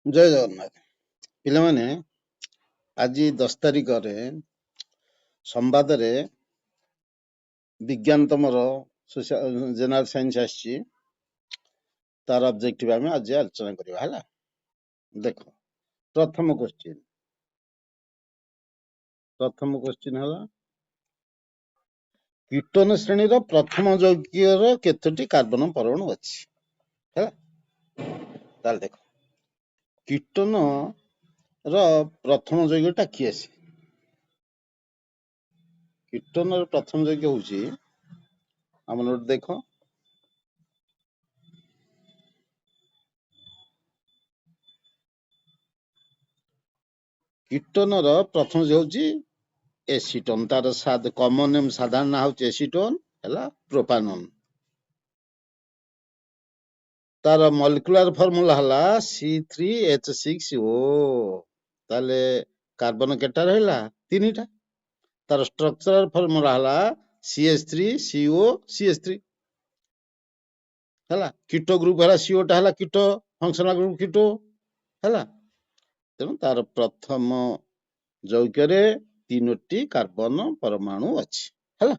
ଜୟ ଜଗନ୍ନାଥ। ପିଲାମାନେ ଆଜି 10 ତାରିଖରେ ସମ୍ବାଦରେ ବିଜ୍ଞାନ ତମର ଜେନେରାଲ ସାଇନ୍ସ ଆସିଛି, ତାର ଅବଜେକ୍ଟିଭ ଆମେ ଆଜି ଆଲୋଚନା କରିବା। ହେଲା, ଦେଖ ପ୍ରଥମ କ୍ୱେଶ୍ଚିନ୍ ହେଲା କୀଟନ ଶ୍ରେଣୀର ପ୍ରଥମ ଯୌଗିକର କେତୋଟି କାର୍ବନ ପରମାଣୁ ଅଛି? ହେଲା, ତାହେଲେ ଦେଖ କୀଟନ ର ପ୍ରଥମ ଯୌଗଟା କିଏ? କୀଟନର ପ୍ରଥମ ଯୌଗ ହଉଛି, ଆମ ନୋଟ ଦେଖ, କୀଟନର ପ୍ରଥମ ଯୌଗ ହଉଛି एसीटोन। तार कॉमन नेम साधारण ना हूँ एसीटोन है प्रोपानोन। तार मॉलिक्यूलर फॉर्मूला है C3H6O। ताले कार्बन केटा रहा 3टा। तार स्ट्रक्चरल फॉर्मूला है CH3CO CH3 है। कीटो ग्रुप है CO टा है कीटो फंक्शनल ग्रुप कीटो है। तेणु तार प्रथम यौगिकरे 3टी कार्बन परमाणु अछि है।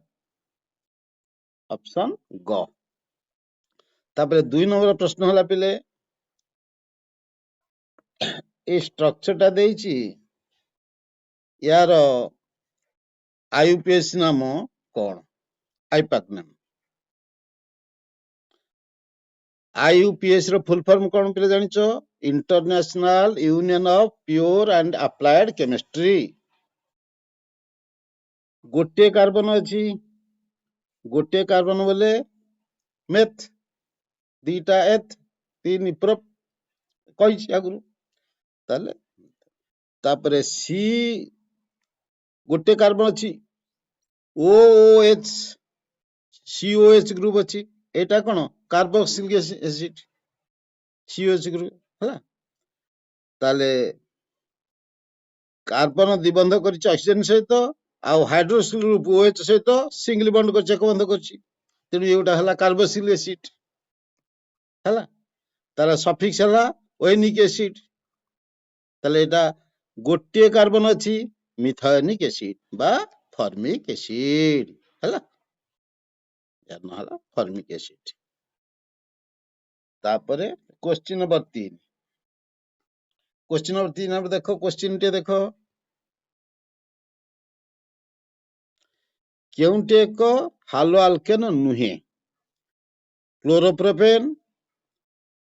ऑप्शन ग। तापर 2 नंबर प्रश्न हला पिले ए स्ट्रक्चर टा देइची यार आईयूपीएस नाम कौन? आईपैक नाम। आईयूपीएस रो फुल फॉर्म कौन पिले जानिचो? International union of pure and applied chemistry. गोटे कार्बन अछि, गोटे कार्बन बोले मेथ, 2टा एथ, 3 प्रोप कहिछि आगुरु। ताले तापरे सी गोटे कार्बन अछि, OOH COH ग्रुप अछि, एटा कोन कार्बोक्सिलिक एसिड COH ग्रुप है। ताले कार्बन द्विबंध करिछि ऑक्सीजन सहित, आ हाइड्रोक्सिल ग्रुप OH सहित सिंगल बॉन्ड करिछि, एक बंध करिछि। तेणु एटा हला कार्बोक्सिलिक एसिड है। तार सफिक्स हला ओएनिक एसिड। ताले एटा गोटे कार्बन अछि मिथायोनिक एसिड बा फॉर्मिक एसिड है। यार हला फॉर्मिक एसिड। तापरे क्वेश्चन नंबर 3। क्वेश्चन नंबर 3 हम देखो, क्वेश्चन टे देखो, केउंटे को हालो अल्केन नुहे? क्लोरोप्रोपेन,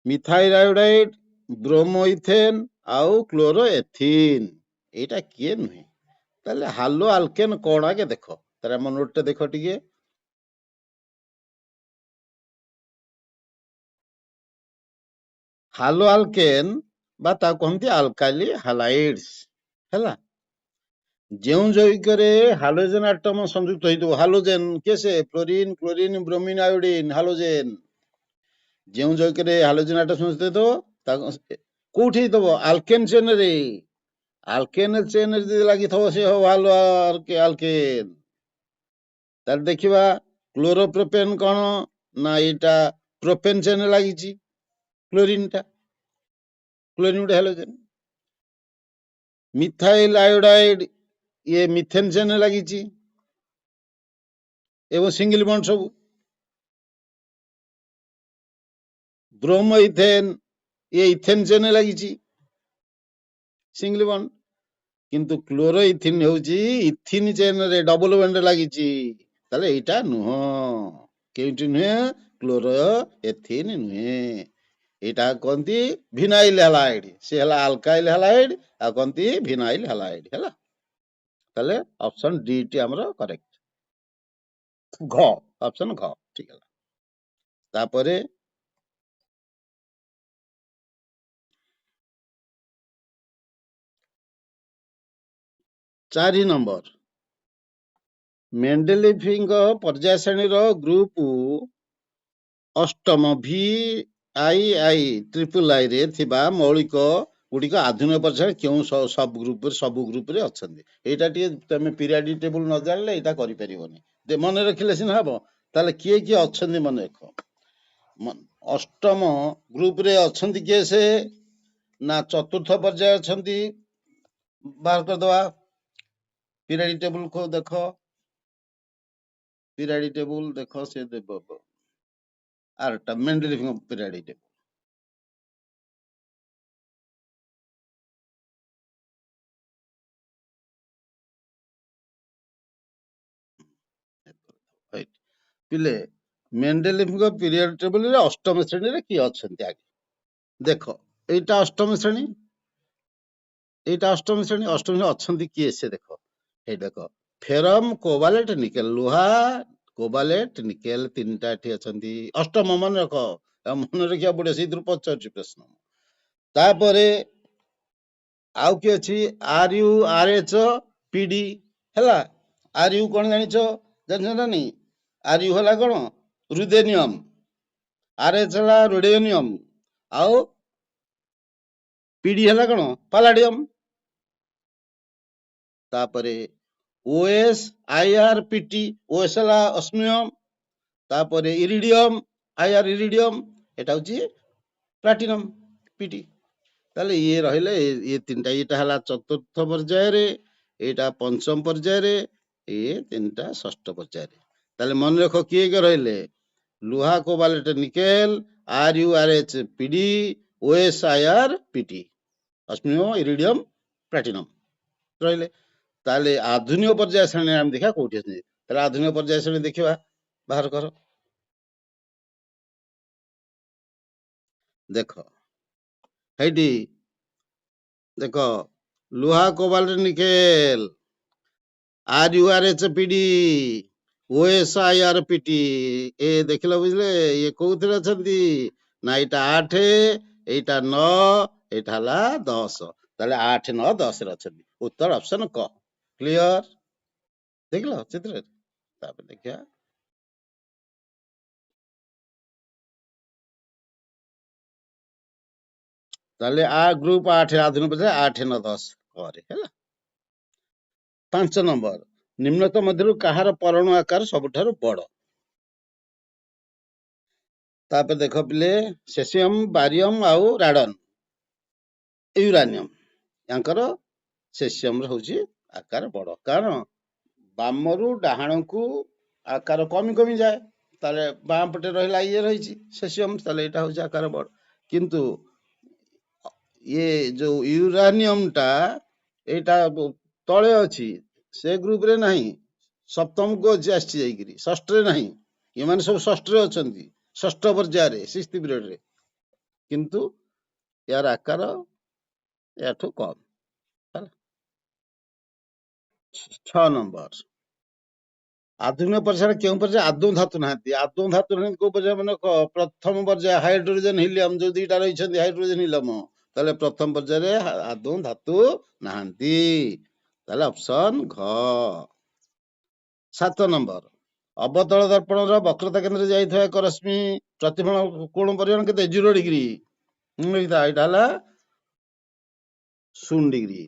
मिथाइल आयोडाइड, ब्रोमोइथेन आउ क्लोरोएथिन। एटा किए नुहे? ताले हालो अल्केन कोन आगे देखो, तारे हम नोट टे देखो टिके। हालो अल्केन बा ता कहंती अल्काइली हालाइड्स हैला। जेउ जैविकरे हालोजेन एटम संयुक्त होइतो, हालोजेन केसे fluorine, chlorine, bromine, iodine, halogen. जेउ जैविकरे हालोजेन एटम संयुक्त होइतो ता कोठी दबो अल्केन चेन रे। अल्केन चेन रे लागि थबो से हो हालो अल्केन। तार देखिबा क्लोरोप्रोपेन कोन ना एटा प्रोपेन चेन लागिची, क्लोरीन टा, क्लोरीन उडे हालोजेन। मिथाइल आयोडाइड ये मिथेन चेन लागिची एवं सिंगल बॉन्ड सब। ब्रोमोइथेन ये इथेन चेन लागिची सिंगल बॉन्ड। किंतु क्लोरोइथिन होउची इथिन चेन रे डबल बॉन्ड लागिची। ताले एटा नुह, केउंटी नुहे? क्लोरोएथिन नुहे। एटा कोंती विनाइल हैलाइड, से हला अल्काइल हैलाइड आ कोंती विनाइल हैलाइड हैला। ताले ऑप्शन डी टी हमरो करेक्ट। घ, ऑप्शन घ ठीक है। तापरे 4 नंबर मेंडेलिफिंग पर्याय श्रेणीर ग्रुप अष्टम VII रे थिबा मौलिक गुड़िक आधुनिक पर्याय क्यों सब ग्रुप रे अछंदी? एटा टी तमे पीरियडिक टेबल न जानले एटा करि परिबोनी, मन रखिले सिना हबो। ताले किए किए अछंदी मन रखो। अष्टम ग्रुप रे अछंदी के से ନା ଚତୁର୍ଥ ପର୍ଯ୍ୟାୟ ଅଛନ୍ତି ବାହାର କରିଦବା। ପିରିୟଡିक ଟେବୁଲ को ଦେଖ, ପିରିୟଡିक ଟେବୁଲ ଦେଖ, ସେ ଦେବ ଆରଟା ମେଣ୍ଡେଲିଫଙ୍କ ପିରିୟଡିକ ଟେବୁଲ। ପିଲେ ମେଣ୍ଡେଲିଫଙ୍କ ପିରିୟଡ ଟେବୁଲରେ ଅଷ୍ଟମ ଶ୍ରେଣୀରେ କିଏ ଅଛନ୍ତି ଆଗେ ଦେଖ। ଏଇଟା ଅଷ୍ଟମ ଶ୍ରେଣୀ, ଏଇଟା ଅଷ୍ଟମ ଶ୍ରେଣୀ। ଅଷ୍ଟମ ଶ୍ରେଣୀ ଅଛନ୍ତି କିଏ ସେ ଦେଖ। ଏଇ ଦେଖ ଫେରମ, କୋବାଲେଟ, ନିକେଲ। ଲୁହା, କୋବାଲେଟ, ନିକେଲ ତିନିଟା ଏଠି ଅଛନ୍ତି। ଅଷ୍ଟମ ମନେ ରଖ, ମନେ ରଖିବାକୁ ପଡିବ, ସେଇଥିରୁ ପଚାରୁଛି ପ୍ରଶ୍ନ। ତାପରେ ଆଉ କିଏ ଅଛି? R U, R H, P D ହେଲା। ଆର୍ ୟୁ କଣ ଜାଣିଛ? ଜାଣିଛ ନା ନାଇଁ? ଆର୍ ୟୁ ହେଲା କଣ? ରୁଦେନିୟମ। ଆର୍ ଏଚ୍ ହେଲା ରୁଡେନିୟମ। ଆଉ ପିଡି ହେଲା କଣ? ପାଲାଡିୟମ। ତାପରେ ଓଏସ୍, ଆଇଆର୍, ପିଟି। ଓଏସ୍ ହେଲା ଅସ୍ମିୟମ। ତାପରେ ଇରିଡିୟମ, ଆଇଆର୍ ଇରିଡିୟମ। ଏଟା ହଉଛି ପ୍ଲାଟିନମ, ପିଟି। ତାହେଲେ ଇଏ ରହିଲେ ଇଏ ତିନିଟା। ଏଇଟା ହେଲା ଚତୁର୍ଥ ପର୍ଯ୍ୟାୟରେ, ଏଇଟା ପଞ୍ଚମ ପର୍ଯ୍ୟାୟରେ, ଇଏ ତିନିଟା ଷଷ୍ଠ ପର୍ଯ୍ୟାୟରେ। ତାହେଲେ ମନେ ରଖ କିଏ କିଏ ରହିଲେ? ଲୁହା, cobalt, nickel, R U, R H, PD, OS, IR, PT, osmium, iridium, platinum ରହିଲେ। ତାହେଲେ ଆଧୁନିକ ପର୍ଯ୍ୟାୟ ଶ୍ରେଣୀ ଆମେ ଦେଖିବା କୋଉଠି ଅଛନ୍ତି। ତାହେଲେ ଆଧୁନିକ ପର୍ଯ୍ୟାୟ ଶ୍ରେଣୀ ଦେଖିବା, ବାହାର କର। ଦେଖ ହେଇଟି ଦେଖ, ଲୁହା, cobalt, nickel, R U, R H, PD, OS, IR, PT. ଏ ଦେଖିଲ ବୁଝିଲେ, ଇଏ କୋଉଥିରେ ଅଛନ୍ତି? ନା ଏଇଟା 8, ଏଇଟା 9, ଏଇଟା ହେଲା 10। ତାହେଲେ 8, 9, 10 ରେ ଅଛନ୍ତି। ଉତ୍ତର ଅପସନ କ। କ୍ଲିୟର? ଦେଖିଲ ଚିତ୍ରରେ? ତାପରେ ଦେଖିବା ତାହେଲେ ଗ୍ରୁପ 8 ଆଧୁନିକ ପର୍ଯ୍ୟାୟ 8, 9, 10 ପରେ ହେଲା। 5 ନମ୍ବର, ନିମ୍ନତ ମଧ୍ୟରୁ କାହାର ପରମାଣୁ ଆକାର ସବୁଠାରୁ ବଡ? ତାପରେ ଦେଖ ପିଲେ, ସେସିୟମ, ବାରିୟମ ଆଉ ରାଡନ, ୟୁରାନିୟମ। ୟାଙ୍କର ସେସିୟମ ର ହଉଛି ଆକାର ବଡ। କାରଣ ବାମରୁ ଡାହାଣକୁ ଆକାର କମି କମି ଯାଏ। ତାହେଲେ ବାମ ପଟେ ରହିଲା ଇଏ ରହିଛି ସେସିୟମ, ତାହେଲେ ଏଇଟା ହଉଛି ଆକାର ବଡ। କିନ୍ତୁ ଇଏ ଯୋଉ ୟୁରାନିୟମ ଟା ଏଇଟା ତଳେ ଅଛି, ସେ ଗ୍ରୁପ ରେ ନାହିଁ। ସପ୍ତମକୁ ଆସିଛି ଯାଇକିରି, ଷଷ୍ଠରେ ନାହିଁ। ଏମାନେ ସବୁ ଷଷ୍ଠରେ ଅଛନ୍ତି, ଷଷ୍ଠ ପର୍ଯ୍ୟାୟରେ, ସିକ୍ସଥ ପିରିୟଡରେ। କିନ୍ତୁ ୟାର ଆକାର ୟାଠୁ କମ। 6 ନମ୍ବର, ଆଧୁନିକ ପର୍ଯ୍ୟାୟରେ କେଉଁ ପର୍ଯ୍ୟାୟ ଆଦୌ ଧାତୁ ନାହାନ୍ତି? ଆଦୌ ଧାତୁ ନାହାନ୍ତି କୋଉ ପର୍ଯ୍ୟାୟ? ମାନେ ପ୍ରଥମ ପର୍ଯ୍ୟାୟ ହାଇଡ୍ରୋଜେନ, ହିଲିୟମ, ଯୋଉ ଦିଟା ରହିଛନ୍ତି ହାଇଡ୍ରୋଜେନ, ହିଲିୟମ। ତାହେଲେ ପ୍ରଥମ ପର୍ଯ୍ୟାୟରେ ଆଦୌ ଧାତୁ ନାହାନ୍ତି। ତାହେଲେ ଅପସନ ଘ। 7 ନମ୍ବର, ଅବତଳ ଦର୍ପଣର ବକ୍ରତା କେନ୍ଦ୍ରରେ ଯାଇଥିବା ଏକ ରଶ୍ମି ପ୍ରତିଫଳନ କୋଣ ପରିମାଣ କେତେ? 0 ଡିଗ୍ରୀ। ଏଇଟା ହେଲା 0 ଡିଗ୍ରୀ।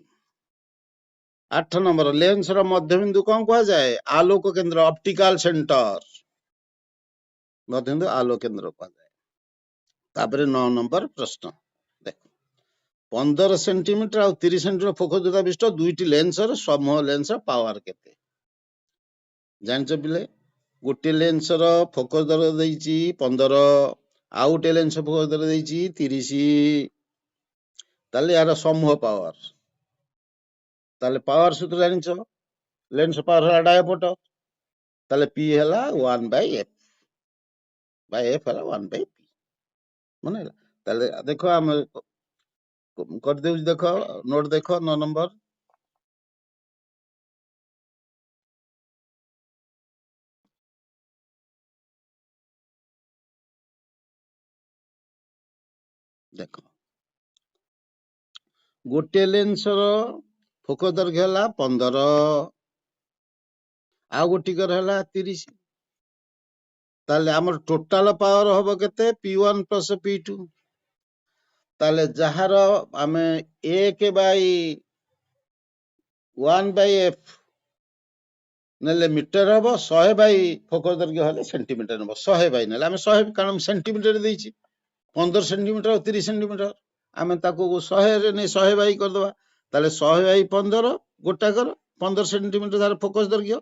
8 ନମ୍ବର, ଲେନ୍ସ ର ମଧ୍ୟବିନ୍ଦୁ କଣ କୁହାଯାଏ? ଆଲୋକ କେନ୍ଦ୍ର, ଅପ୍ଟିକାଲ ସେଣ୍ଟର। ମଧ୍ୟବିନ୍ଦୁ ଆଲୋକ କେନ୍ଦ୍ର କୁହାଯାଏ। ତାପରେ 9 ନମ୍ବର ପ୍ରଶ୍ନ ଦେଖ, 15 ସେଣ୍ଟିମିଟର ଆଉ 30 ସେଣ୍ଟିମିଟର ଫୋକସ ଦୂରତା ବିଶିଷ୍ଟ ଦୁଇଟି ଲେନ୍ସର ସମୂହ ଲେନ୍ସର ପାୱାର କେତେ? ଜାଣିଛ ପିଲେ, ଗୋଟିଏ ଲେନ୍ସର ଫୋକସ ଦୂରତା ଦେଇଛି 15, ଆଉ ଗୋଟିଏ ଲେନ୍ସ ଫୋକସ ଦୂରତା ଦେଇଛି 30। ତାହେଲେ ଏହାର ସମୂହ ପାୱାର, ତାହେଲେ ପାୱାର ସୂତ୍ର ଜାଣିଛ, ଲେନ୍ସ ପାୱାର ହେଲା ଡାୟାପଟ। ତାହେଲେ ପି ହେଲା 1/f, f ହେଲା 1/p। ମନେ ହେଲା? ତାହେଲେ ଦେଖ ଆମେ କରିଦେଉଛି, ଦେଖ ନୋଟ ଦେଖ 9 ନମ୍ବର। ଦେଖ, ଗୋଟିଏ ଲେନ୍ସର ଫୋକସ ଦୈର୍ଘ୍ୟ ହେଲା 15, ଆଉ ଗୋଟିକର ହେଲା 30। ତାହେଲେ ଆମର ଟୋଟାଲ ପାୱାର ହବ କେତେ? P1 plus P2। ତାହେଲେ ଯାହାର ଆମେ 1/f ନେଲେ ମିଟର ହବ, 100 ବାଇ ଫୋକସ ଦୈର୍ଘ୍ୟ ହେଲେ ସେଣ୍ଟିମିଟର ହବ। 100 ବାଇ ନେଲେ ଆମେ 100, କାରଣ ସେଣ୍ଟିମିଟର ଦେଇଛି। 15 ସେଣ୍ଟିମିଟର ଆଉ 30 ସେଣ୍ଟିମିଟର। आमे ताको 100 रे नहीं 100 बाई करदबा ताले 100 बाई 15 गोटाकर 15 सेंटीमीटर तार फोकस दरगियो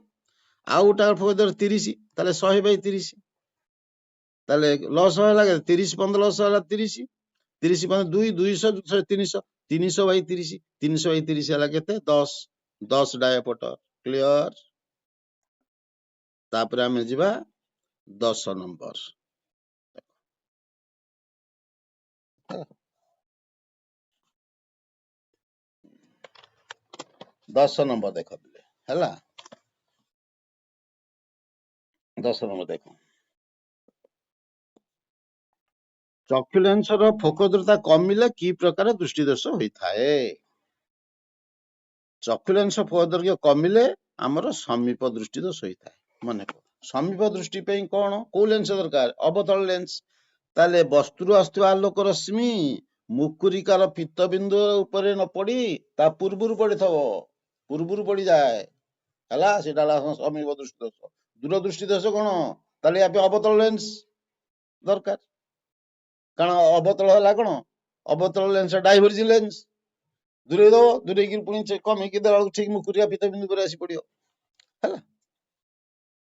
आउ गोटाकर फोकस दर 30 ताले 100 बाई 30 ताले लॉस होला 30 15 लॉस होला 30 30 15 2 200 300 300 बाई 30 300 बाई 30 होला केते 10 10 डायापोटर क्लियर तापर आमे जिबा 10 नंबर 10 नंबर देख हैला 10 नंबर देखो चक्षु लेंस रो फोकस दृढ़ता कमिले की प्रकार दृष्टि दोष होइथाए चक्षु लेंस फोकस दैर्घ्य कमिले हमर समीप दृष्टि दोष होइथाए माने समीप दृष्टि पे कोन को लेंस दरकार अवतल लेंस ताले वस्तुरु आस्तुवा आलोक रश्मि मुकुरिकार पित्त बिंदु ऊपर न पड़ी ता पूर्वरु पड़ी थबो पूर्वरु पड़ी जाए हला सेटा ला समीप दृष्टि दोष दूर दृष्टि दोष कोन ताले आपे अवतल लेंस दरकार कारण अवतल हला कोन अवतल लेंस डाइवर्जिंग लेंस दूरे दो दूरे की पुणी कम की देला ठीक मुकुरिया पित्त बिंदु पर आसी पड़ियो हला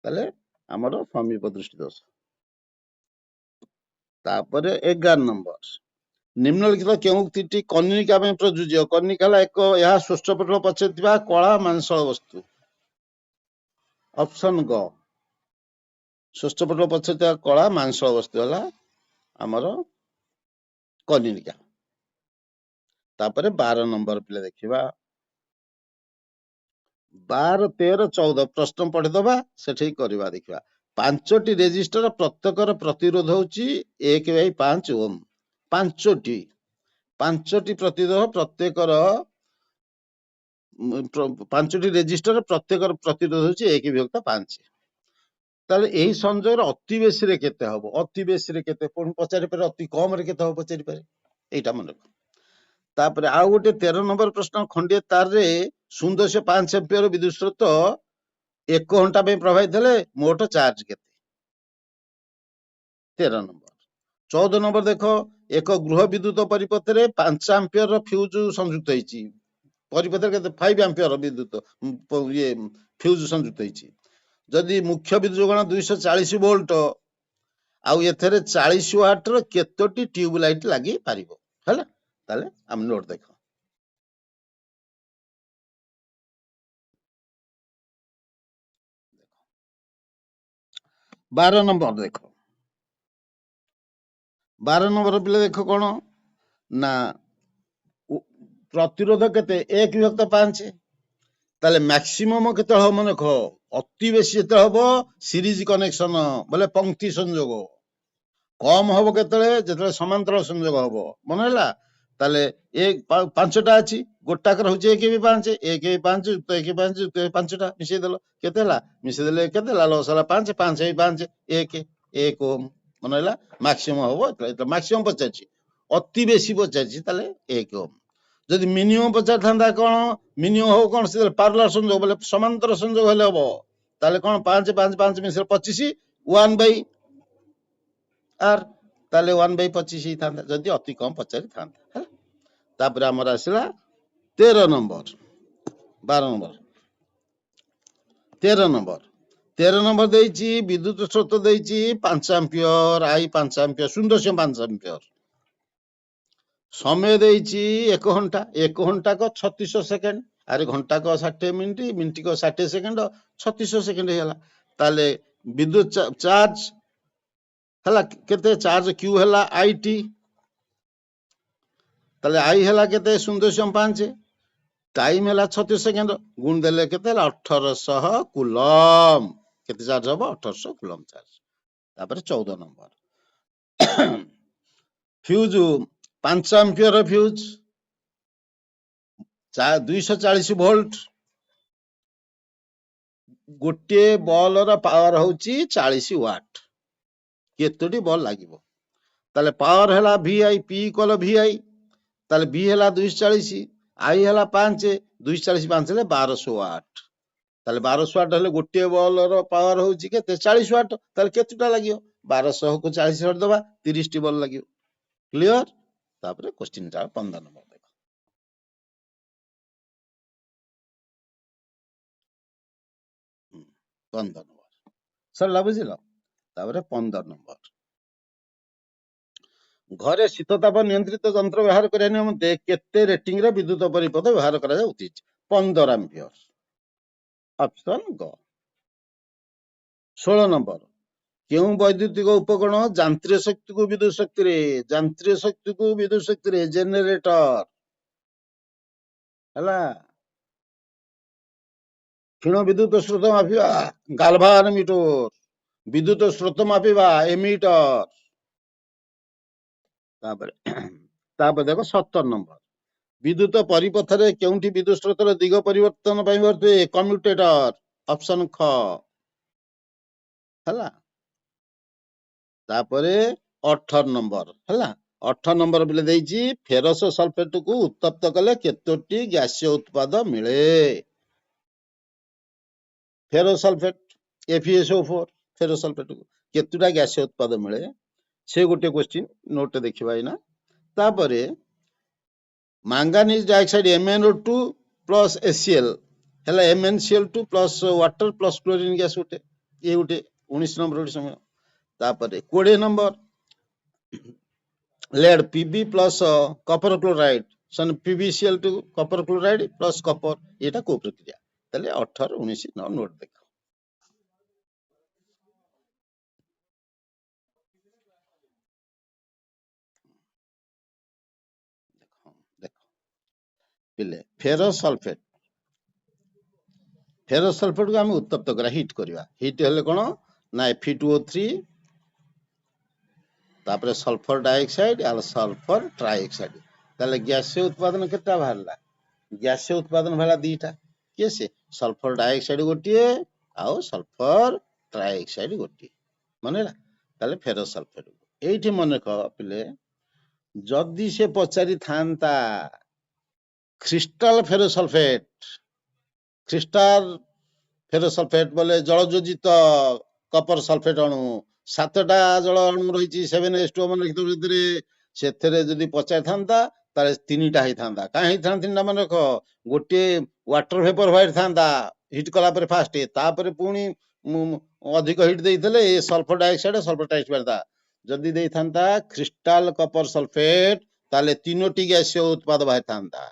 ताले हमर समीप दृष्टि दोष तापर 11 नंबर निम्नलिखित केउ उक्तिटी कनिका में प्रयोज्य कनिका एक यह सुष्ठपटल पछे थिबा कला मांसल वस्तु ऑप्शन ग सुष्ठपटल पछे थिबा कला मांसल वस्तु हला हमर कनिका तापर 12 नंबर पिले देखिबा 12 13 14 प्रश्न पढ़ी दबा सेठी करबा देखिबा पांचटी रेजिस्टर प्रत्येकर प्रतिरोध होची 1/5 ओम पांचटी प्रतिरोध प्रत्येकर पांचटी रेजिस्टर प्रत्येकर प्रतिरोध होची 1/5 ताले एही संजोग अति बेसी रे केते हबो अति बेसी रे केते कोन पचारि पर अति कम रे केते हबो पचारि पर एटा मन तापर आ गोटे 13 नंबर प्रश्न खंडिय तार रे 0.5 एम्पियर विद्युत स्रोत 1 घंटा पे प्रवाहित हेले मोट चार्ज केते 13 नंबर 14 नंबर देखो एक गृह विद्युत परिपथ रे 5 एम्पियर रो फ्यूज संयुक्त होईची परिपथ रे केते 5 एम्पियर विद्युत ये फ्यूज संयुक्त होईची जदि मुख्य विद्युत जोगाण 240 वोल्ट आउ एथरे 40 वाट रो केतोटी ट्यूब लाइट लागि पारिबो हला ताले हम नोट देखो 12 नंबर देखो 12 नंबर पिले देखो कोन ना प्रतिरोध केते 1/5 ताले मैक्सिमम केते हो मन खो अति बेसी जेते हबो सीरीज कनेक्शन बोले पंक्ति संयोग कम हबो केते जेते समांतर संयोग हबो मन हला ताले एक पांचटा अछि गोटा कर होचे 1/5 1/5 युक्त 1/5 युक्त 5टा मिसे देलो केते हला मिसे देले केते हला लॉस हला 5 5/5 1 1 ओम मन हला मैक्सिमम हबो तो मैक्सिमम पचाछि अति बेसी पचाछि ताले 1 ओम जदि मिनिमम पचार थांदा कोन मिनिमम हो कोन से पैरेलल संयोग बोले समांतर संयोग हेले हबो ताले कोन 5 5 5 मिसे 25 1/r ताले 1/25 ही थांदा जदि अति कम पचारि थांदा तापर हमर आसिला 13 नंबर 12 नंबर 13 नंबर देइची विद्युत स्रोत देइची 5 एम्पियर आई 5 एम्पियर 0.5 एम्पियर समय देइची 1 घंटा को 36 सेकंड अरे घंटा को 60 मिनिट मिनिट को 60 सेकंड 36 सेकंड हेला ताले विद्युत चार्ज हला केते चार्ज क्यू हला आईटी ताले आई हला केते 0.5 टाइम हला 36 सेकंड गुण देले केते हला 1800 कूलम केते चार्ज हबो 1800 कूलम चार्ज तापर 14 number fuse 5 ampere fuse 240 volt गोटे बॉल रा पावर होची 40 वाट केतोटी बॉल लागिबो ताले पावर हला वीआई पी इक्वल वीआई ताले बी हला 240 आई हला 5 240 5 ले 1200 वाट ताले 1200 वाट हले गोटे बॉल रो पावर होची केते 40 वाट ताले केतटा लागियो 1200 को 40 वाट दबा 30 टी बॉल लागियो क्लियर तापर क्वेश्चन टा 15 नंबर देख 15 नंबर सरला बुझिल तापर 15 नंबर घरे शीतताप नियंत्रित यंत्र व्यवहार କରିବା ନିମନ୍ତେ କେତେ ରେଟିଂ ର ବିଦ୍ୟୁତ ପରିପଥ ବ୍ୟବହାର କରାଯାଉ ଉଚିତ 15 ଆମ୍ପିୟର ଅପସନ ଗ 16 ନମ୍ବର କେଉଁ ବୈଦ୍ୟୁତିକ ଉପକରଣ ଯାନ୍ତ୍ରିକ ଶକ୍ତିକୁ ବିଦ୍ୟୁତ ଶକ୍ତିରେ ଜେନେରେଟର ହେଲା क्षीण विद्युत स्रोत मापिबा गाल्भान मीटर विद्युत स्रोत मापिबा एमीटर तापर देखो 17 नंबर विद्युत परिपथरे केउंठी विद्युत स्रोतर दिग परिवर्तन ପାଇଁ ବର୍ତ୍ତේ कम्यूटेटर ऑप्शन ख ହେଲା तापरे 18 नंबर ହେଲା 18 नंबर बिले ଦେଇଛି फेरस सल्फेट को उत्तप्त कले केतोटी गैसीय उत्पाद मिले ferrous sulphate FeSO4 ferrous sulphate को केतुटा गैसीय उत्पाद मिले से गोटे क्वेश्चन नोट देखिबा इना तापरे manganese dioxide MnO2 plus HCl हैला MnCl2 plus water plus chlorine gas गोटे ये गोटे 19 नंबर गोटे समय तापरे 20 number lead Pb plus copper chloride सन PbCl2 copper chloride plus copper एटा को प्रक्रिया तले 18 19 न नोट देखो पिले फेरस सल्फेट को हम उत्तप्त करा हीट करिवा हीट हेले कोन ना Fe2O3 तापर सल्फर डाइऑक्साइड और सल्फर ट्राइऑक्साइड ताले गैसीय उत्पादन केटा बाहरला गैसीय उत्पादन भला दीटा केसे सल्फर डाइऑक्साइड गोटिए आउ सल्फर ट्राइऑक्साइड गोटिए मानेला ताले फेरस सल्फेट एठी मने क पिले जदी से पचारी थांता क्रिस्टल फेरोसल्फेट बोले जलयोजित कपर सल्फेट अणु 7टा जल अणु रही 7H2 मन लिखित भितरे सेथरे जदी पचार थांता ताले 3टा हे थांता काहे हे थांता 3टा मन रख गोटे वाटर वेपर व्हाइट थांता हिट कला पर फास्ट तापर पुनी अधिक हिट देइथले ए सल्फर डाइऑक्साइड सल्फर ट्राइऑक्साइड था जदी देइ थांता क्रिस्टल कपर सल्फेट ताले तीनोटी गैसीय उत्पाद बाहर थांता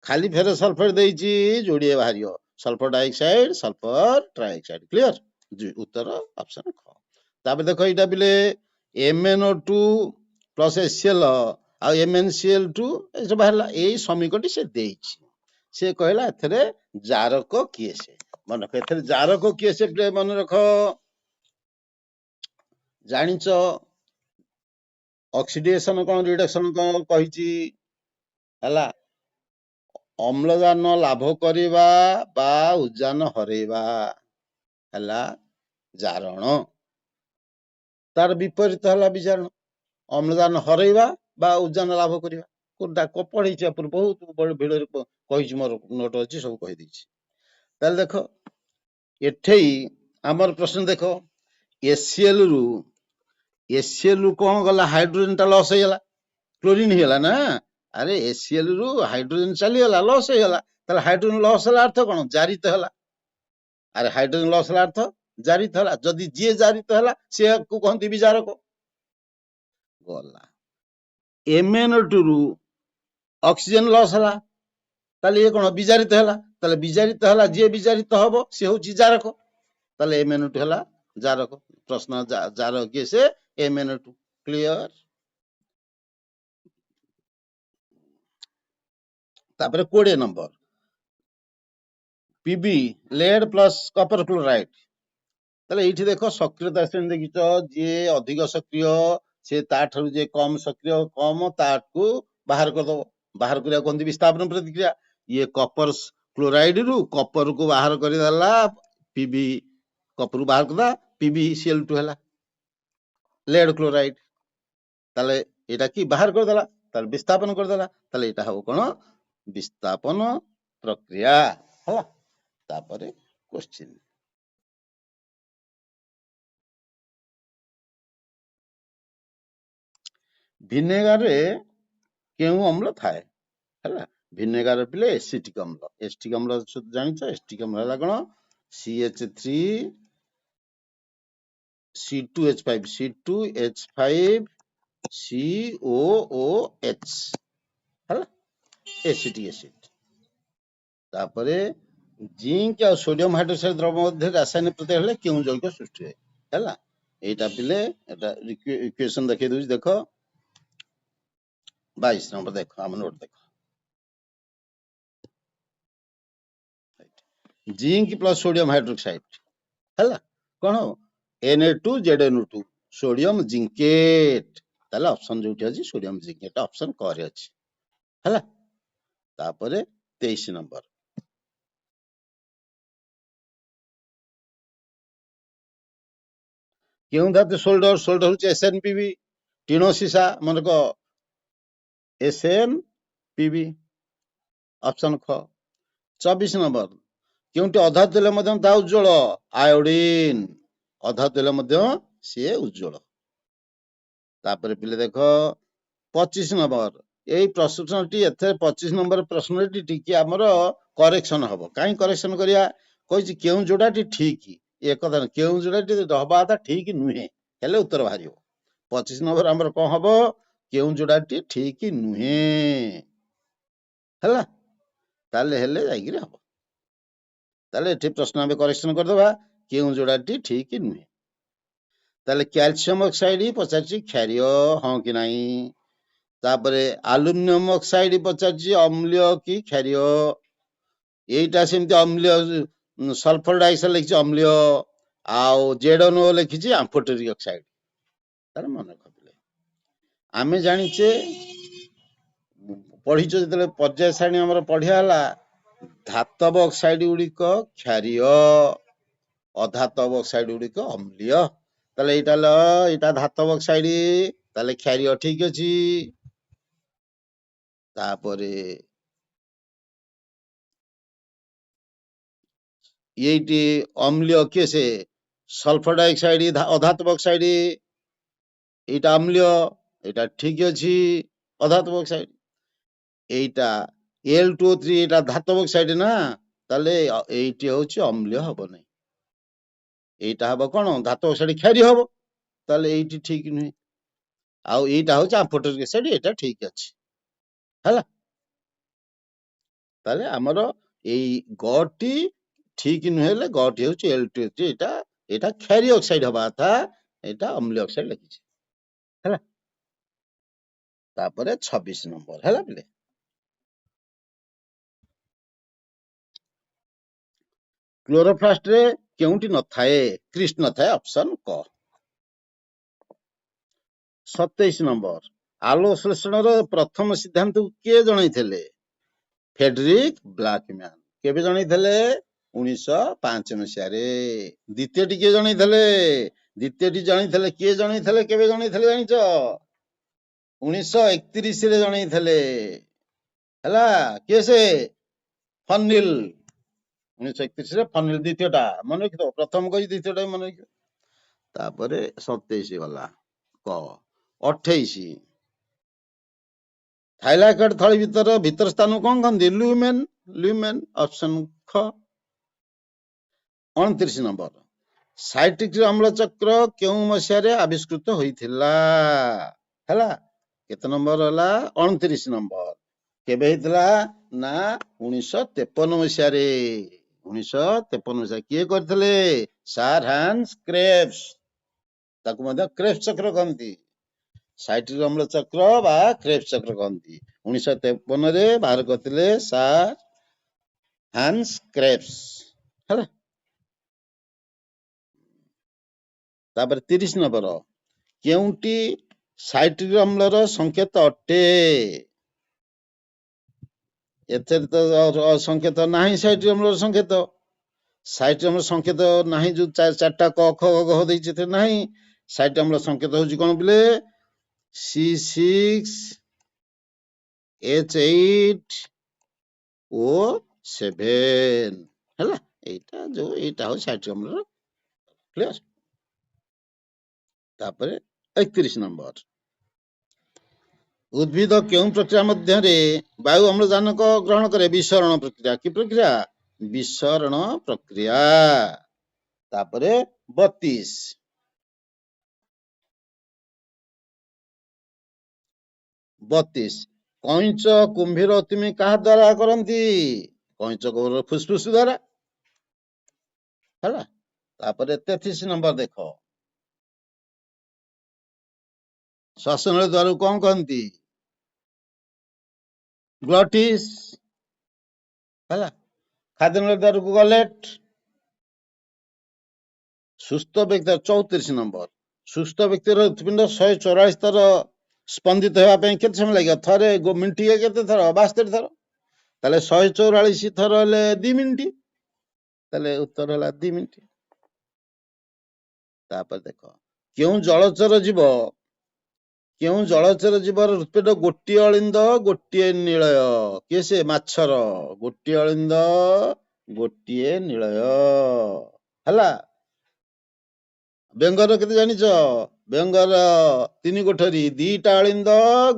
खाली फेरस सल्फेट देइची जोड़िए बाहरियो sulphur dioxide sulphur trioxide clear उत्तर ऑप्शन ख तापर देखो इटा बिले MnO2 प्लस HCl आ MnCl2 ए बाहरला ए समीकटी से देइची से कहला एथरे जारक किए से मन रख एथरे जारक किए से मन रख जानिच ऑक्सीडेशन कोन रिडक्शन कोन कहिची हला अम्लजान लाभ करिबा बा उजान हरेबा हला जारण तार विपरीत हला विजारण अम्लजान हरेबा बा उजान लाभ करिबा कोडा को पढिछ पूर्व बहुत बड़ भिडियो कहिछ मोर नोट अछि सब कहि दिछि ताल देखो एठेई हमर प्रश्न देखो HCl रु कोन गला हाइड्रोजन ता लॉस हेला क्लोरीन हेला ना अरे HCl रु हाइड्रोजन चली गला लॉस हेला ताले हाइड्रोजन लॉस हला अर्थ कोन जारित हला अरे हाइड्रोजन लॉस हला अर्थ जारित हला जदी जे जारित हला से को कहंती विजारक गला MnO2 रु ऑक्सीजन लॉस हला ताले ये कोन विजारित हला ताले विजारित हला जे विजारित हबो से होची जारक ताले MnO2 हला जारक प्रश्न जारक के से MnO2 क्लियर तापर 20 number Pb lead plus copper chloride ताले एठी देखो सक्रियता श्रेणी देखिचो जे अधिक सक्रिय से ताठरु जे कम सक्रिय कम ताकू बाहर कर दो बाहर करिया कोन विस्थापन प्रतिक्रिया ये कॉपर क्लोराइड रु कॉपर को बाहर करि दला Pb कॉपर बाहर करदा PbCl2 हला लेड क्लोराइड ताले एटा की बाहर कर दला ताले विस्थापन कर दला ताले एटा हो कोन विस्थापन प्रक्रिया हला तापरे क्वेश्चन ভিনেগারে କେଉଁ ଅମ୍ଳ ଥାଏ ହେଲା। ଭିନେଗାର ପିଲେ ଏସିଟିକ ଅମ୍ଳ। ଏସିଟିକ ଅମ୍ଳ ଜାଣିଛ? ଏସିଟିକ ଅମ୍ଳ ହେଲା କଣ? CH3 C2H5 C2H5 COOH ହେଲା, ଏସିଟିକ ଏସିଡ। ତାପରେ ଜିଙ୍କ ଆଉ ସୋଡିୟମ ହାଇଡ୍ରୋକ୍ସାଇଡ୍ ଦ୍ରବ ମଧ୍ୟରେ ରାସାୟନିକ ପ୍ରତିକ୍ରିୟା ହେଲେ କେଉଁ ଯୌଗିକ ସୃଷ୍ଟି ହୁଏ ହେଲା। ଏଇଟା ପିଲେ ଏଟା ଇକ୍ୱେସନ ଦେଖେଇ ଦଉଛି ଦେଖ। 22 ନମ୍ବର ଦେଖ, ଆମ ନୋଟ ଦେଖ। ଜିଙ୍କ ପ୍ଲସ ସୋଡିୟମ ହାଇଡ୍ରୋକ୍ସାଇଡ୍ ହେଲା କଣ? Na2ZNO2 sodium ଜିଙ୍କେଟ। ତାହେଲେ ଅପସନ ଯୋଉଠି ଅଛି ସୋଡିୟମ ଜିଙ୍କେଟ ଅପସନ କ ରେ ଅଛି ହେଲା। ତାପରେ 23 ନମ୍ବର, କେଉଁ ଧାତୁ ସୋଲ୍ଡର? ସୋଲ୍ଡର ହଉଛି SnPb। ଟିଣ ସୀସା ମନେକ SnPb ଅପସନ ଖ। 24 ନମ୍ବର, କେଉଁଠି ଅଧା ତେଲ ମଧ୍ୟ ତା ଉଜ୍ଜଳ? ଆୟୋଡିନ। ଅଧା ତେଲ ମଧ୍ୟ ସିଏ ଉଜ୍ଜଳ। ତାପରେ ପିଲେ ଦେଖ 25 ନମ୍ବର, ଏଇ ପ୍ରଶ୍ନଟି ଏଥିରେ 25 ନମ୍ବର ପ୍ରଶ୍ନଟି ଟିକେ ଆମର କରେକ୍ସନ ହବ। କାହିଁ କରେକ୍ସନ କରିବା? କହିଛି କେଉଁ ଯୋଡ଼ାଟି ଠିକ, ଏ କଥା ନୁହେଁ, କେଉଁ ଯୋଡ଼ାଟି ହବା କଥା ଠିକ ନୁହେଁ, ହେଲେ ଉତ୍ତର ବାହାରିବ। 25 ନମ୍ବର ଆମର କଣ ହବ? କେଉଁ ଯୋଡ଼ାଟି ଠିକ ନୁହେଁ ହେଲା। ତାହେଲେ ହେଲେ ଯାଇକିରି ହବ। ତାହେଲେ ଏଠି ପ୍ରଶ୍ନ ଆମେ କରେକ୍ସନ କରିଦବା, କେଉଁ ଯୋଡ଼ାଟି ଠିକ ନୁହେଁ। ତାହେଲେ କ୍ୟାଲସିୟମ ଅକ୍ସାଇଡ ପଚାରିଛି କ୍ଷାରୀୟ ହଁ କି ନାହିଁ। ତାପରେ ଆଲୁମିନିୟମ ଅକ୍ସାଇଡ ପଚାରିଛି ଅମ୍ଳୀୟ କି କ୍ଷାରୀୟ। ଏଇଟା ସେମିତି ଅମ୍ଳୀୟ, ସଲଫର ଡାଇଅକ୍ସାଇଡ ଲେଖିଛି ଅମ୍ଳୀୟ, ଆଉ ZNO ଲେଖିଛି ଆମ୍ଫୋଟେରିକ ଅକ୍ସାଇଡ। ତାହେଲେ ମନେ ରଖିଲେ ଆମେ ଜାଣିଛେ, ପଢିଛ ଯେତେବେଳେ ପର୍ଯ୍ୟାୟ ସାରଣୀ ଆମର ପଢିଆ ହେଲା, ଧାତବ ଅକ୍ସାଇଡ ଗୁଡିକ କ୍ଷାରୀୟ, ଅଧାତବ ଅକ୍ସାଇଡ ଗୁଡିକ ଅମ୍ଳୀୟ। ତାହେଲେ ଏଇଟା ଧାତବ ଅକ୍ସାଇଡ, ତାହେଲେ କ୍ଷାରୀୟ ଠିକ ଅଛି। ତାପରେ ଏଇଟି ଅମ୍ଳୀୟ କିଏ? ସେ ସଲଫର ଡାଇଅକ୍ସାଇଡ ଅଧାତବ ଅକ୍ସାଇଡ, ଏଇଟା ଅମ୍ଳୀୟ, ଏଇଟା ଠିକ ଅଛି ଅଧାତବ ଅକ୍ସାଇଡ। ଏଇଟା Al2O3 ଏଇଟା ଧାତବ ଅକ୍ସାଇଡ ନା, ତାହେଲେ ଏଇଟି ହଉଛି ଅମ୍ଳୀୟ ହବ ନାହିଁ। ଏଇଟା ହବ କଣ? ଧାତବ ଅକ୍ସାଇଡ କ୍ଷାରୀୟ ହବ, ତାହେଲେ ଏଇଟି ଠିକ ନୁହେଁ। ଆଉ ଏଇଟା ହଉଛି ଆମ୍ଫୋଟେରିକ ଅକ୍ସାଇଡ, ଏଇଟା ଠିକ ଅଛି ହେଲା। ତାହେଲେ ଆମର ଏଇ ଗଟି ଠିକ ନୁହେଁ, ହେଲେ ଗଟି ହଉଛି Al2O3, ଏଇଟା କ୍ଷାରୀୟ ଅକ୍ସାଇଡ ହବା କଥା, ଏଇଟା ଅମ୍ଳୀୟ ଅକ୍ସାଇଡ ଲେଖିଛି ହେଲା। ତାପରେ 26 ନମ୍ବର ହେଲା ପିଲେ, କ୍ଲୋରୋପ୍ଲାଷ୍ଟରେ କେଉଁଠି ନଥାଏ? କ୍ରିଷ୍ଟ ନଥାଏ, ଅପସନ କ। 27 ନମ୍ବର, ଆଲୋକ ସଂଶ୍ଳେଷଣର ପ୍ରଥମ ସିଦ୍ଧାନ୍ତକୁ କିଏ ଜଣାଇଥିଲେ? Frederick Blackman. କେବେ ଜଣାଇଥିଲେ? 1905 ମସିହାରେ। ଦ୍ୱିତୀୟଟି କିଏ ଜଣାଇଥିଲେ? ଦ୍ୱିତୀୟଟି ଜଣାଇଥିଲେ କିଏ ଜଣାଇଥିଲେ? କେବେ ଜଣାଇଥିଲେ ଜାଣିଛ? 1931 ରେ ଜଣାଇଥିଲେ ହେଲା। କିଏ ସେ? ଫନିଲ। 1931 ରେ ଫନିଲ। ଦ୍ୱିତୀୟଟା ମନେ ରଖିଥିବ, ପ୍ରଥମ କହି ଦ୍ୱିତୀୟଟା ମନେ ରଖିଥିବ। ତାପରେ 27 ଗଲା କ। 28, ଥାଇଲାକଏଡ ଥଳି ଭିତର ସ୍ଥାନକୁ କଣ କହନ୍ତି? ଲ୍ୟୁମେନ୍। ଲ୍ୟୁମେନ୍ ଅପସନ ଖ। 29 ନମ୍ବର, ସାଇଟ୍ରିକ ଅମ୍ଳ ଚକ୍ର କେଉଁ ମସିହାରେ ଆବିଷ୍କୃତ ହୋଇଥିଲା ହେଲା। କେତେ ନମ୍ବର ହେଲା? 29 ନମ୍ବର। କେବେ ହେଇଥିଲା? ନା 1953 ମସିହାରେ। 1953 ମସିହା। କିଏ କରିଥିଲେ? ସାର ହାନ୍ସ କ୍ରେବସ। ତାକୁ ମଧ୍ୟ କ୍ରେବସ ଚକ୍ର କହନ୍ତି, ସାଇଟ୍ରିକ ଅମ୍ଳ ଚକ୍ର ବା କ୍ରେବସ ଚକ୍ର କହନ୍ତି। 1953 ରେ ବାହାର କରିଥିଲେ ସାର ହାନ୍ସ କ୍ରେବସ ହେଲା। ତାପରେ 30 ନମ୍ବର, କେଉଁଟି ସାଇଟ୍ରିକ ଅମ୍ଳର ସଂକେତ ଅଟେ? ଏଥିରେ ତ ସଂକେତ ନାହିଁ ସାଇଟ୍ରିକ ଅମ୍ଳର ସଂକେତ। ସାଇଟ୍ରିକ ଅମ୍ଳର ସଂକେତ ନାହିଁ, ଯୋଉ ଚାରିଟା କ ଖ ଗ ଘ ଦେଇଛି ଏଥିରେ ନାହିଁ। ସାଇଟ୍ରିକ ଅମ୍ଳର ସଂକେତ ହଉଛି କଣ ପିଲେ? C6H8O7 ହେଲା। ଏଇଟା ହଉଛି ସାଇଟ୍ରିକ ଅମ୍ଳର କ୍ଲିୟର। ତାପରେ 31 ନମ୍ବର, উদ্ভিদ କେଉଁ ପ୍ରକ୍ରିୟା ମଧ୍ୟରେ ବାୟୁ ଅମ୍ଳଜାନକ ଗ୍ରହଣ କରେ? ବିସରଣ ପ୍ରକ୍ରିୟା। କି ପ୍ରକ୍ରିୟା? ବିସରଣ ପ୍ରକ୍ରିୟା। ତାପରେ 32 କଇଁଚ କୁମ୍ଭୀର ତୁମି କାହା ଦ୍ୱାରା କରନ୍ତି? କଇଁଚ କୁମ୍ଭୀର ଫୁସଫୁସ ଦ୍ୱାରା ହେଲା। ତାପରେ 33 ନମ୍ବର ଦେଖ, ଶ୍ୱାସନଳୀ ଦ୍ୱାରକୁ କଣ କହନ୍ତି? ଗ୍ଲଟିସ୍ ହେଲା। ଖାଦ୍ୟନଳୀ ଦ୍ୱାରକୁ ଗଲେଟ। ସୁସ୍ଥ ବ୍ୟକ୍ତି 34 ନମ୍ବର, ସୁସ୍ଥ ବ୍ୟକ୍ତିର ହୃତ୍ପିଣ୍ଡ 144 ଥର ସ୍ପନ୍ଦିତ ହେବା ପାଇଁ କେତେ ସମୟ ଲାଗିବ? ଥରେ ମିନିଟିଏ କେତେ ଥର? 72 ଥର। ତାହେଲେ 144 ଥର ହେଲେ 2 ମିନିଟ। ତାହେଲେ ଉତ୍ତର ହେଲା 2 ମିନିଟ। ତାପରେ ଦେଖ, କେଉଁ ଜଳଚର ଜୀବର ହୃତ୍ପିଣ୍ଡ ଗୋଟିଏ ଅଳିନ୍ଦ ଗୋଟିଏ ନିଳୟ? କିଏ ସେ? ମାଛର। ଗୋଟିଏ ଅଳିନ୍ଦ ଗୋଟିଏ ନିଳୟ ହେଲା। ବେଙ୍ଗର କେତେ ଜାଣିଛ? ବେଙ୍ଗର 3 କୋଠରୀ, 2ଟା ଅଳିନ୍ଦ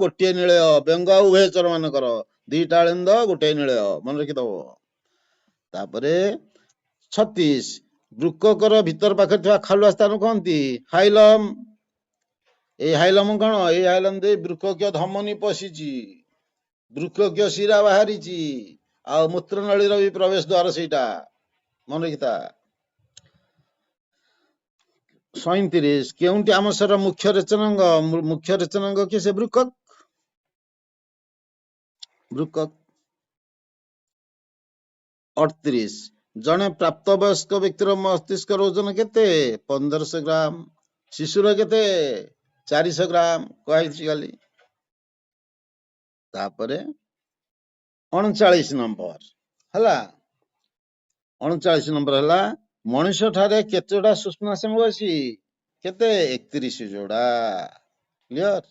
ଗୋଟିଏ ନିଳୟ। ବେଙ୍ଗ ଆଉ ଉଭୟଚର ମାନଙ୍କର 2ଟା ଅଳିନ୍ଦ ଗୋଟିଏ ନିଳୟ, ମନେ ରଖିଦବ। ତାପରେ 36, ବୃକକର ଭିତର ପାଖରେ ଥିବା ଖାଲୁଆ ସ୍ଥାନ କହନ୍ତି? ହାଇଲମ। এই ହାଇଲମ କଣ? এই ହାଇଲମ ଦେଇ ବୃକକୀୟ ଧମନୀ ପଶିଛି, ବୃକକୀୟ ଶିରା ବାହାରିଛି, ଆଉ ମୂତ୍ରନଳୀର ବି ପ୍ରବେଶ ଦ୍ୱାର ସେଇଟା, ମନେ ରଖିଥା। 37, କେଉଁଟି ଆମ ଶରୀର ମୁଖ୍ୟ ରେଚନାଙ୍ଗ? ମୁଖ୍ୟ ରେଚନାଙ୍ଗ କିଏ? ସେ ବୃକକ। 38, ଜଣେ ପ୍ରାପ୍ତବୟସ୍କ ବ୍ୟକ୍ତିର ମସ୍ତିଷ୍କର ଓଜନ କେତେ? 1500 ଗ୍ରାମ। ଶିଶୁର କେତେ? 400 ଗ୍ରାମ କୁହାଯାଇଛି କାଲି। ତାପରେ 39 ନମ୍ବର ହେଲା। 39 ନମ୍ବର ହେଲା, ମଣିଷ ଠାରେ କେତେଟା ସୂକ୍ଷ୍ମାଶୟ ଅଛି? କେତେ? 31 ଯୋଡା। କ୍ଲିୟର।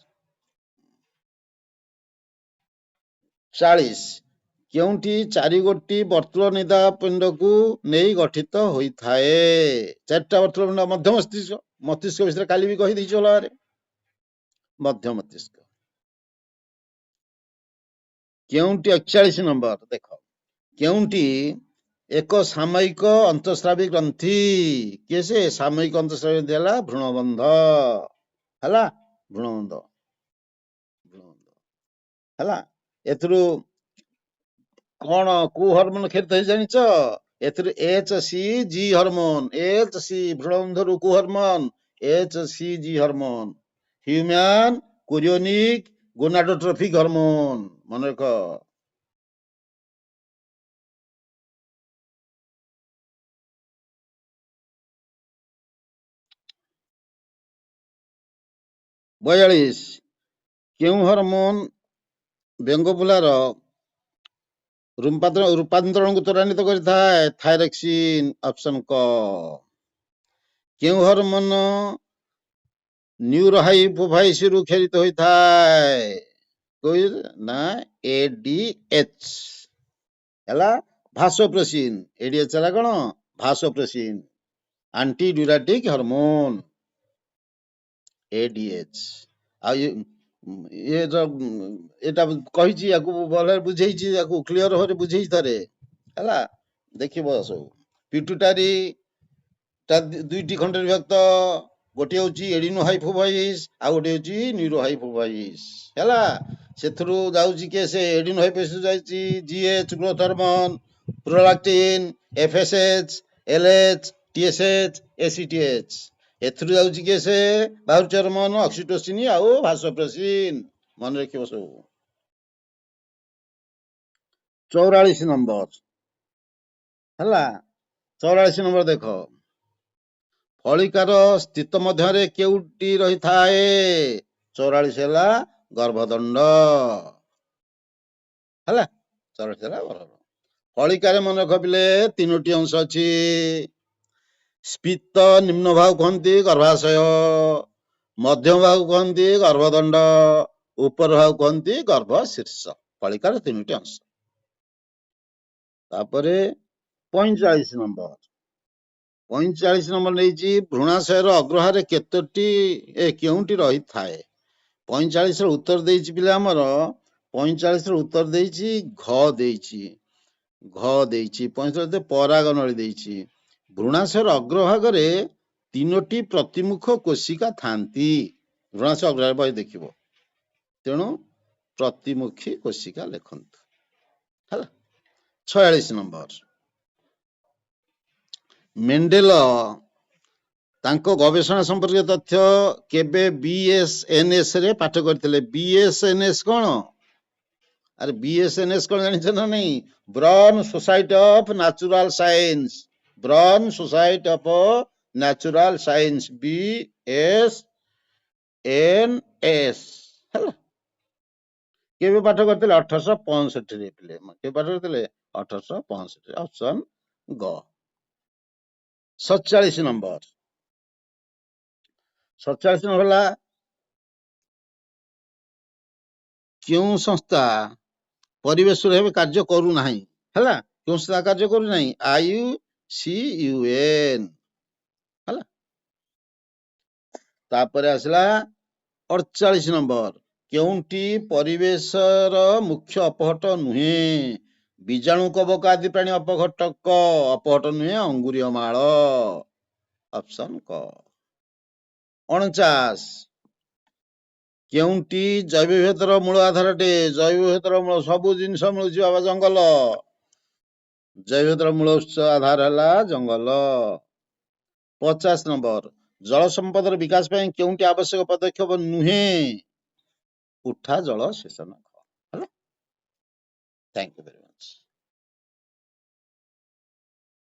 40, କେଉଁଠି 4 ଗୋଟି ବର୍ତ୍ତୁଳ ନିଦା ପିଣ୍ଡକୁ ନେଇ ଗଠିତ ହୋଇଥାଏ? 4ଟା ବର୍ତ୍ତୁଳ ପିଣ୍ଡ। ମଧ୍ୟ ମସ୍ତିଷ୍କ। ମସ୍ତିଷ୍କ ବିଷୟରେ କାଲି ବି କହିଦେଇଛି ଅଲଗାରେ। ମଧ୍ୟ ମସ୍ତିଷ୍କ। କେଉଁଟି 41 ନମ୍ବର ଦେଖ, କେଉଁଟି ଏକ ସାମୟିକ ଅନ୍ତଃସ୍ରାବୀ ଗ୍ରନ୍ଥି? କିଏ ସେ? ସାମୟିକ ଅନ୍ତଃସ୍ରାବୀ ଗ୍ରନ୍ଥି ହେଲା ଭ୍ରୂଣବନ୍ଧ ହେଲା। ଭ୍ରୂଣବନ୍ଧ ହେଲା। ଏଥିରୁ କଣ କୋଉ ହରମୋନ କ୍ଷେରିତ ହେଇ ଜାଣିଛ? ଏଥିରୁ HCG ହରମୋନ। HC ଭ୍ରୂଣବନ୍ଧରୁ କୋଉ hormone? HCG hormone, human chorionic gonadotrophic hormone, ମନେ ରଖ। ବୟାଳିଶ, କେଉଁ ହରମୋନ ବେଙ୍ଗବୁଲାର ରୂପାନ୍ତରଣକୁ ତ୍ୱରାନ୍ୱିତ କରିଥାଏ? ଥାଇରକ୍ସିନ। ଅପସନ କ। କେଉଁ ହରମୋନ ନ୍ୟୁରୋହାଇପୋଫାଇସିସରୁ କ୍ଷରିତ ହୋଇଥାଏ? ନା ADH ହେଲା ଭାସୋପ୍ରେସିନ। ADH ହେଲା କଣ? ଭାସୋପ୍ରେସିନ, ଆଣ୍ଟି ଡ୍ୟୁରାଟିକ ହରମୋନ ADH। ଆଉ ଏଟା କହିଛି, ୟାକୁ ଭଲ ବୁଝେଇଛି, ୟାକୁ କ୍ଲିୟର ଭାବରେ ବୁଝେଇଛି ଥରେ ହେଲା। ଦେଖିବ ସବୁ। ପିଟୁଟାରୀ ତା 2ଟି ଖଣ୍ଡରେ ବିଭକ୍ତ। ଗୋଟିଏ ହଉଛି ଏଡିନୋହାଇପୋଫାଇସିସ, ଆଉ ଗୋଟେ ହଉଛି ନ୍ୟୁରୋହାଇପୋଫାଇସିସ ହେଲା। ସେଥିରୁ ଯାଉଛି କିଏ? ସେ ଏଡିନୋହାଇପୋଫାଇସିସ ଯାଇଛି GH growth hormone, prolactin, FSH, LH, TSH, ACTH। ଏଥିରୁ ଯାଉଛି କିଏ? ସେ ବାହାରୁଛି ହରମୋନ ଅକ୍ସିଟୋସିନ ଆଉ ଭାସୋପ୍ରେସିନ, ମନେ ରଖିବ ସବୁ। 44 ନମ୍ବର ହେଲା। 44 ନମ୍ବର ଦେଖ, ଫଳିକାର ସ୍ଥିତ ମଧ୍ୟରେ କେଉଁଟି ରହିଥାଏ? 44 ହେଲା ଗର୍ଭଦଣ୍ଡ ହେଲା। 44 ହେଲା ଗର୍ଭଦଣ୍ଡ। ଫଳିକାରେ ମନେ ରଖ ପିଲେ 3ଟି ଅଂଶ ଅଛି। ସ୍ଫୀତ ନିମ୍ନ ଭାଗ କୁହନ୍ତି ଗର୍ଭାଶୟ, ମଧ୍ୟ ଭାଗ କୁହନ୍ତି ଗର୍ଭଦଣ୍ଡ, ଉପର ଭାଗ କୁହନ୍ତି ଗର୍ଭଶୀର୍ଷ। ଫଳିକାର 3ଟି ଅଂଶ। ତାପରେ 45 ନମ୍ବର ନେଇଛି, ଭ୍ରୂଣାଶୟର ଅଗ୍ରଭାଗରେ କେଉଁଟି ରହିଥାଏ? 45 ର ଉତ୍ତର ଦେଇଛି ପିଲା ଆମର 45 ର ଉତ୍ତର ଦେଇଛି ଘ ଦେଇଛି 45 ପରାଗ ନଳୀ ଦେଇଛି। ଭ୍ରୂଣାଶୟର ଅଗ୍ରଭାଗରେ 3ଟି ପ୍ରତିମୁଖ କୋଶିକା ଥାନ୍ତି। ଭ୍ରୂଣାଶୟ ଅଗ୍ରଭାଗ ବହି ଦେଖିବ। ତେଣୁ ପ୍ରତିମୁଖୀ କୋଶିକା ଲେଖନ୍ତୁ ହେଲା। 46 ନମ୍ବର ମେଣ୍ଡେଲ ତାଙ୍କ ଗବେଷଣା ସମ୍ପର୍କୀୟ ତଥ୍ୟ କେବେ BSNS ରେ ପାଠ କରିଥିଲେ? BSNS କଣ? ଆରେ BSNS କଣ ଜାଣିଛ ନା ନାହିଁ? ବ୍ରନ୍ ସୋସାଇଟି ଅଫ ନ୍ୟାଚୁରାଲ ସାଇନ୍ସ। ବ୍ରନ୍ society of natural science BSNS ହେଲା। କେବେ ପାଠ କରିଥିଲେ? 1865 ରେ ପିଲେ। କେବେ ପାଠ କରିଥିଲେ? 1865। ଅପସନ ଗ। 47 ନମ୍ବର 47 ନମ୍ବର ହେଲା କେଉଁ ସଂସ୍ଥା ପରିବେଶ ଭାବେ କାର୍ଯ୍ୟ କରୁନାହିଁ? ହେଲା, କେଉଁ ସଂସ୍ଥା କାର୍ଯ୍ୟ କରୁନାହିଁ? IUCN ହେଲା। ତାପରେ ଆସିଲା 48 ନମ୍ବର କେଉଁଟି ପରିବେଶର ମୁଖ୍ୟ ଅପହଟ ନୁହେଁ? ବୀଜାଣୁ କବକ ଆଦି ପ୍ରାଣୀ ଅପଘଟକ। ଅପହଟ ନୁହେଁ, ଅଙ୍ଗୁରୀୟମାଳ। ଅପସନ କ। 49 କେଉଁଟି ଜୈବ ବିବିଧତାର ମୂଳ ଆଧାରଟେ? ଜୈବ ବିବିଧତାର ମୂଳ ସବୁ ଜିନିଷ ମିଳୁଛି ବାବା ଜଙ୍ଗଲ। ଜୈବ ବିବିଧତାର ମୂଳ ଉତ୍ସ ଆଧାର ହେଲା ଜଙ୍ଗଲ। 50 ନମ୍ବର ଜଳ ସମ୍ପଦର ବିକାଶ ପାଇଁ କେଉଁଟି ଆବଶ୍ୟକ ପଦକ୍ଷେପ ନୁହେଁ? ଉଠା ଜଳ ସେଚନ। ହେଲା। Thank you very much.